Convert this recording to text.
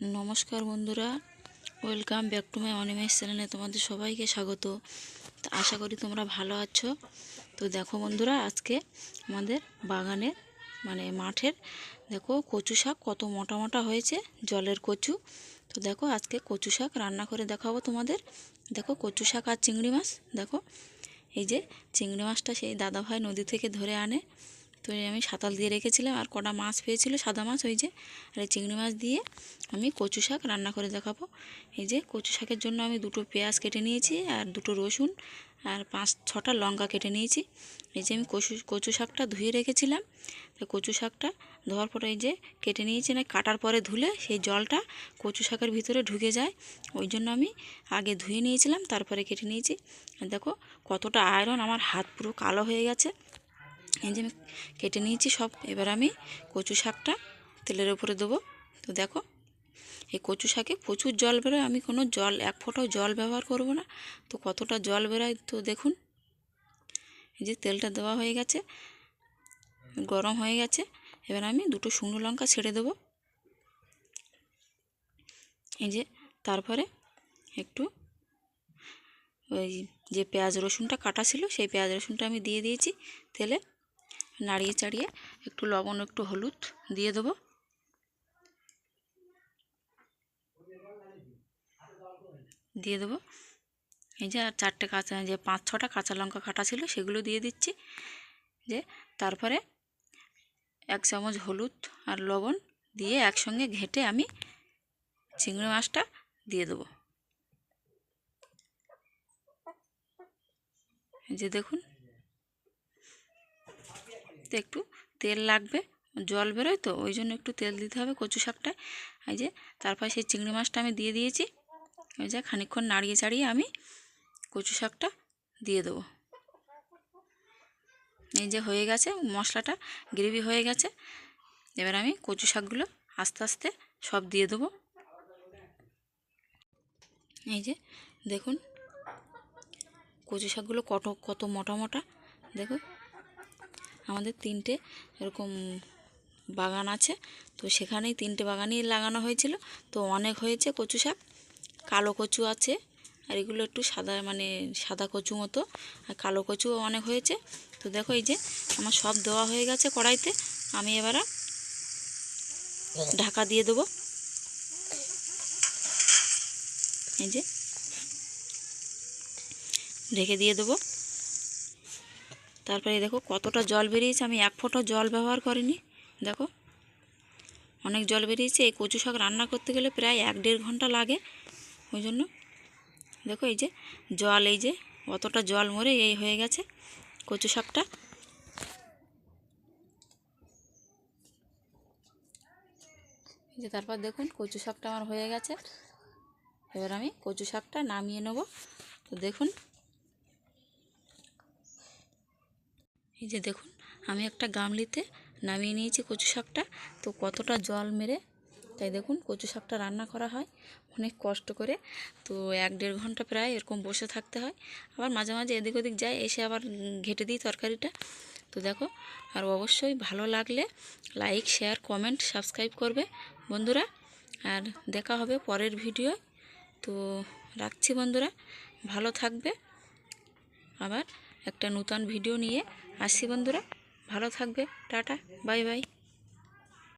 নমস্কার বন্ধুরা, welcome back to my Animesh চ্যানেলে তোমাদের সবাইকে স্বাগত। তো আশা করি তোমরা ভালো আছো। তো দেখো বন্ধুরা, আজকে আমাদের বাগানের মাঠের দেখো কচু শাক কত মোটা মোটা হয়েছে, জলের কচু। তো দেখো আজকে কচু শাক রান্না করে দেখাবো তোমাদের। দেখো কচু শাক আর চিংড়ি মাছ। দেখো এই যে চিংড়ি মাছটা সেই দাদাভাই নদী থেকে ধরে আনে, তো আমি সাঁতাল দিয়ে রেখেছিলাম, আর কটা মাছ পেয়েছিল সাদা মাছ, ওই যে। আর এই চিংড়ি মাছ দিয়ে আমি কচু শাক রান্না করে দেখাবো। এই যে কচু শাকের জন্য আমি দুটো পেঁয়াজ কেটে নিয়েছি, আর দুটো রসুন, আর 5-6টা লঙ্কা কেটে নিয়েছি। এই যে আমি কচু শাকটা ধুয়ে রেখেছিলাম, তো কচু শাকটা ধোয়ার পরে এই যে কেটে নিয়েছি, না কাটার পরে ধুলে সেই জলটা কচু শাকের ভিতরে ঢুকে যায়, ওই জন্য আমি আগে ধুয়ে নিয়েছিলাম, তারপরে কেটে নিয়েছি। আর দেখো কতটা আয়রন, আমার হাত পুরো কালো হয়ে গেছে। এই যে আমি কেটে নিয়েছি সব। এবার আমি কচু শাকটা তেলের উপরে দেবো। তো দেখো এই কচু শাকে প্রচুর জল বেরোয়, আমি কোনো এক ফোঁটাও জল ব্যবহার করব না। তো কতটা জল বেরোয় তো দেখুন। এই যে তেলটা দেওয়া হয়ে গেছে, গরম হয়ে গেছে। এবার আমি দুটো শুকনো লঙ্কা ছেড়ে দেবো। এই যে তারপরে একটু ওই যে পেঁয়াজ রসুনটা কাটা ছিল, সেই পেঁয়াজ রসুনটা আমি দিয়ে দিয়েছি তেলে। নাড়িয়ে চাড়িয়ে একটু লবণ একটু হলুদ দিয়ে দেবো। এই যে আর 5-6টা কাঁচা লঙ্কা কাটা ছিল, সেগুলো দিয়ে দিচ্ছি। যে তারপরে 1 চামচ হলুদ আর লবণ দিয়ে একসঙ্গে ঘেঁটে আমি চিংড়ি মাছটা দিয়ে দেবো। এই যে দেখুন, তো একটু তেল লাগবে, জল বেরোয় তো ওই জন্য একটু তেল দিতে হবে কচু শাকটায়। এই যে তারপর সেই চিংড়ি মাছটা আমি দিয়ে দিয়েছি। এই যে খানিকক্ষণ নাড়িয়ে চাড়িয়ে আমি কচু শাকটা দিয়ে দেবো। এই যে হয়ে গেছে, মশলাটা গ্রেভি হয়ে গেছে। এবার আমি কচু শাকগুলো আস্তে আস্তে সব দিয়ে দেবো। এই যে দেখুন কচু শাকগুলো কত মোটা মোটা। দেখো আমাদের 3টে এরকম বাগান আছে, তো সেখানেই 3টে বাগানই লাগানো হয়েছিল। তো অনেক হয়েছে কচু শাক। কালো কচু আছে, আর এগুলো একটু সাদা কচু মতো, আর কালো কচুও অনেক হয়েছে। তো দেখো এই যে আমার সব দেওয়া হয়ে গেছে কড়াইতে। আমি এবার ঢাকা দিয়ে দেবো। এই যে ঢেকে দিয়ে দেবো। তারপরে দেখো কতটা জল বেরিয়েছে, আমি 1 ফোঁটা জল ব্যবহার করিনি। দেখো অনেক জল বেরিয়েছে। এই কচু শাক রান্না করতে গেলে প্রায় 1-1.5 ঘন্টা লাগে, ওই জন্য। দেখো এই যে জল, এই যে অতটা জল মরে এই হয়ে গেছে কচু শাকটা। এই যে তারপর দেখুন কচু শাকটা আমার হয়ে গেছে। এবার আমি কচু শাকটা নামিয়ে নেব। তো দেখুন এই যে দেখুন আমি একটা গামলিতে নামিয়ে নিয়েছি কচু শাকটা। তো কতটা জল মেরে, তাই দেখুন কচু শাকটা রান্না করা হয় অনেক কষ্ট করে। তো 1-1.5 ঘন্টা প্রায় এরকম বসে থাকতে হয়। আবার মাঝে মাঝে এদিক ওদিক যায়, এসে আবার ঘেঁটে দিই তরকারিটা। তো দেখো, আর অবশ্যই ভালো লাগলে লাইক, শেয়ার, কমেন্ট, সাবস্ক্রাইব করবে বন্ধুরা। আর দেখা হবে পরের ভিডিও। তো রাখছি বন্ধুরা, ভালো থাকবে। আবার একটা নতুন ভিডিও নিয়ে আসছি বন্ধুরা, ভালো থাকবে। Tata, bye bye.